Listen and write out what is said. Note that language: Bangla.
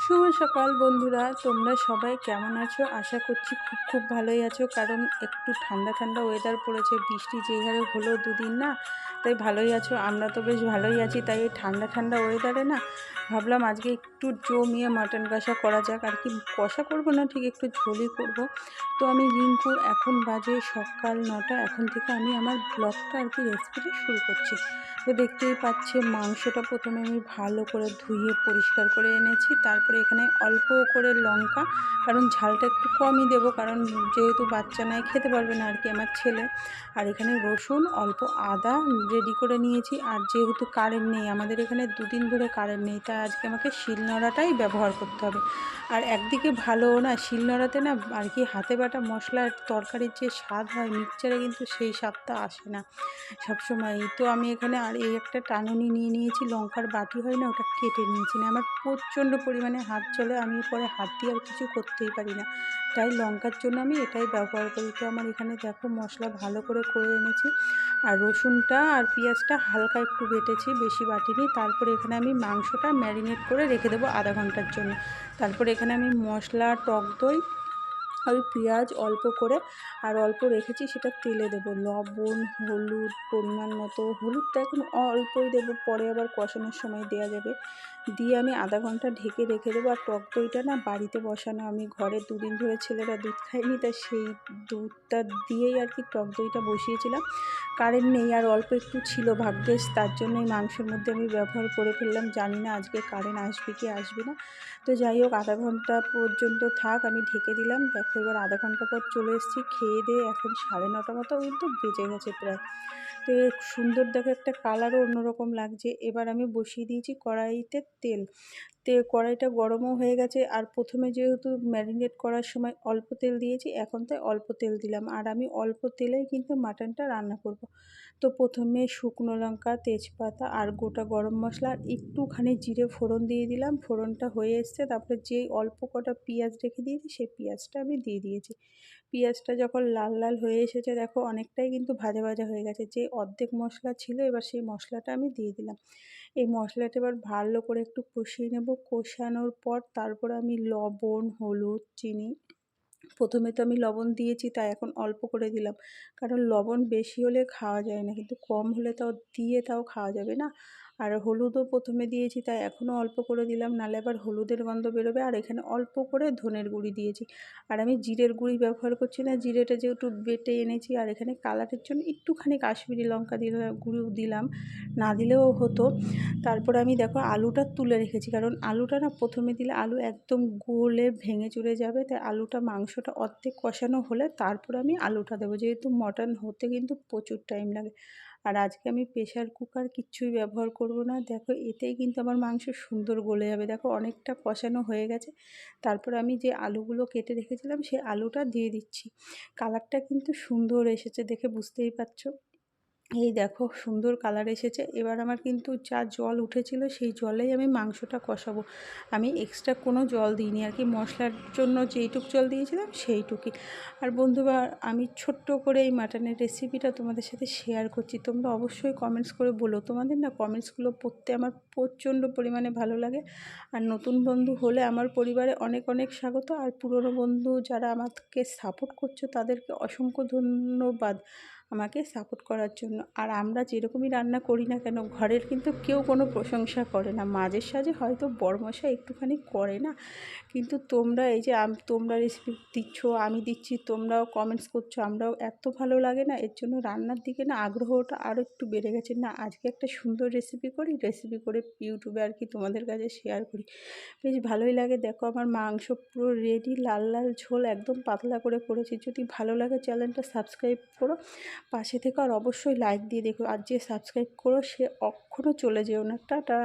শুভ সকাল বন্ধুরা, তোমরা সবাই কেমন আছো? আশা করছি খুব খুব ভালোই আছো। কারণ একটু ঠান্ডা ঠান্ডা ওয়েদার পড়েছে, বৃষ্টি যেই হারে হলো দুদিন না, তাই ভালোই আছো। আমরা তো বেশ ভালোই আছি। তাই এই ঠান্ডা ঠান্ডা ওয়েদারে না ভাবলাম আজকে একটু জমিয়ে মাটন কষা করা যাক। আর কি কষা করবো না, ঠিক একটু ঝোলই করব। তো আমি রিঙ্কু, এখন বাজে সকাল 9টা। এখন থেকে আমি আমার ব্লগটা আর কি রেসিপিটা শুরু করছি। তো দেখতেই পাচ্ছে মাংসটা প্রথমে আমি ভালো করে ধুয়ে পরিষ্কার করে এনেছি। তারপরে এখানে অল্প করে লঙ্কা, কারণ ঝালটা একটু কমই দেবো, কারণ যেহেতু বাচ্চা নাই খেতে পারবে না আর কি আমার ছেলে। আর এখানে রসুন, অল্প আদা রেডি করে নিয়েছি। আর যেহেতু কারেন্ট নেই আমাদের এখানে, দুদিন ধরে কারেন্ট নেই, তাই আজকে আমাকে শিলনোড়াটাই ব্যবহার করতে হবে। আর একদিকে ভালো না, শিলনোড়াতে না আর কি হাতে বাটা মশলার তরকারির যে স্বাদ হয়, মিক্সচারে কিন্তু সেই স্বাদটা আসে না সবসময়ই। তো আমি এখানে আর এই একটা টানুনি নিয়ে নিয়েছি, লঙ্কার বাটি হয় না, ওটা কেটে নিয়েছি। না, আমার প্রচণ্ড পরিমাণে হাত চলে, আমি পরে হাত দিয়ে আর কিছু করতেই পারি না, তাই লঙ্কার জন্য আমি এটাই ব্যবহার করি। তো আমার এখানে দেখো মশলা ভালো করে এনেছি। আর রসুনটা আর পেঁয়াজটা হালকা একটু বেটেছি, বেশি বাটিনি। তারপরে এখানে আমি মাংসটা ম্যারিনেট করে রেখে দেবো আধা ঘন্টার জন্য। তারপরে এখানে আমি মশলা, টক দই, ওই পেঁয়াজ অল্প করে আর অল্প রেখেছি, সেটা তেলে দেবো। লবণ, হলুদ পরিমাণ মতো, হলুদটা এখন অল্পই দেবো, পরে আবার কষানোর সময় দেওয়া যাবে। দিয়ে আমি আধা ঘন্টা ঢেকে রেখে দেবো। আর টক দইটা না বাড়িতে বসানো, আমি ঘরে দুদিন ধরে ছেলেরা দুধ খায়নি, তাই সেই দুধটা দিয়েই আর কি টক দইটা বসিয়েছিলাম। কারেন্ট নেই আর অল্প একটু ছিল ভাগ্যেস, তার জন্য এই মাংসের মধ্যে আমি ব্যবহার করে ফেললাম। জানি না আজকে কারেন্ট আসবে কি আসবে না। তো যাই হোক, আধা ঘন্টা পর্যন্ত থাক, আমি ঢেকে দিলাম। দেখো এবার আধা ঘন্টা পর চলে এসেছি খেয়ে দিয়ে, এখন 9:30 মতো কিন্তু বেজে গেছে প্রায়। তো সুন্দর দেখো একটা কালারও অন্যরকম লাগছে। এবার আমি বসিয়ে দিয়েছি কড়াইতে তেল। কড়াইটা গরমও হয়ে গেছে। আর প্রথমে যেহেতু ম্যারিনেট করার সময় অল্প তেল দিয়েছি, এখন তাই অল্প তেল দিলাম। আর আমি অল্প তেলেই কিন্তু মাটনটা রান্না করব। তো প্রথমে শুকনো লঙ্কা, তেজপাতা আর গোটা গরম মশলা আর একটুখানি জিরে ফোড়ন দিয়ে দিলাম। ফোড়নটা হয়ে এসছে, তারপরে যেই অল্প কটা পেঁয়াজ রেখে দিয়েছি সেই পেঁয়াজটা আমি দিয়ে দিয়েছি। পেঁয়াজটা যখন লাল লাল হয়ে এসেছে, দেখো অনেকটাই কিন্তু ভাজা ভাজা হয়ে গেছে। যে অর্ধেক মশলা ছিল, এবার সেই মশলাটা আমি দিয়ে দিলাম। এই মশলাটা এবার ভালো করে একটু কষিয়ে নেব। কষানোর পর তারপরে আমি লবণ, হলুদ, চিনি, প্রথমে তো আমি লবণ দিয়েছি, তাই এখন অল্প করে দিলাম। কারণ লবণ বেশি হলে খাওয়া যায় না, কিন্তু কম হলে তাও খাওয়া যাবে না। আর হলুদও প্রথমে দিয়েছি, তাই এখনও অল্প করে দিলাম, নাহলে আবার হলুদের গন্ধ বেরোবে। আর এখানে অল্প করে ধনের গুঁড়ি দিয়েছি। আর আমি জিরের গুঁড়ি ব্যবহার করছি না, জিরেটা যেহেতু বেটে এনেছি। আর এখানে কালারের জন্য একটুখানি কাশ্মীরি লঙ্কা গুঁড়িও দিলাম, না দিলেও হতো। তারপরে আমি দেখো আলুটা তুলে রেখেছি, কারণ আলুটা না প্রথমে দিলে আলু একদম গলে ভেঙে চুরে যাবে। তাই আলুটা, মাংসটা অর্ধেক কষানো হলে তারপর আমি আলুটা দেবো, যেহেতু মটন হতে কিন্তু প্রচুর টাইম লাগে। আর আজকে আমি প্রেশার কুকার কিচ্ছুই ব্যবহার করব না। দেখো এতেই কিন্তু আমার মাংস সুন্দর গলে যাবে। দেখো অনেকটা কষানো হয়ে গেছে। তারপর আমি যে আলুগুলো কেটে রেখেছিলাম সেই আলুটা দিয়ে দিচ্ছি। কালারটা কিন্তু সুন্দর এসেছে, দেখে বুঝতেই পারছো। এই দেখো সুন্দর কালার এসেছে। এবার আমার কিন্তু যা জল উঠেছিল সেই জলেই আমি মাংসটা কষাবো। আমি এক্সট্রা কোনো জল দিইনি আর কি, মশলার জন্য যেইটুক জল দিয়েছিলাম সেইটুকুই। আর বন্ধুরা, আমি ছোট্ট করে এই মাটনের রেসিপিটা তোমাদের সাথে শেয়ার করছি। তোমরা অবশ্যই কমেন্টস করে বলো, তোমাদের না কমেন্টসগুলো পড়তে আমার প্রচণ্ড পরিমাণে ভালো লাগে। আর নতুন বন্ধু হলে আমার পরিবারে অনেক অনেক স্বাগত। আর পুরনো বন্ধু যারা আমাকে সাপোর্ট করছো, তাদেরকে অসংখ্য ধন্যবাদ আমাকে সাপোর্ট করার জন্য। আর আমরা যেরকমই রান্না করি না কেন, ঘরের কিন্তু কেউ কোনো প্রশংসা করে না। মাঝে সাঝে হয়তো বড়মশাই একটুখানি করে না, কিন্তু তোমরা এই যে তোমরা রেসিপি দিচ্ছ, আমি দিচ্ছি, তোমরাও কমেন্টস করছো, আমরাও এত ভালো লাগে না, এর জন্য রান্নার দিকে না আগ্রহটা আরও একটু বেড়ে গেছে। না, আজকে একটা সুন্দর রেসিপি করে ইউটিউবে আর কি তোমাদের কাছে শেয়ার করি, বেশ ভালোই লাগে। দেখো আমার মাংস পুরো রেডি, লাল লাল ঝোল, একদম পাতলা করে করেছি। যদি ভালো লাগে চ্যানেলটা সাবস্ক্রাইব করো, পাশে থেকে আর অবশ্যই লাইক দিয়ে দেখো। আর যে সাবস্ক্রাইব করো সে কখনো চলে যেও না। টাটা।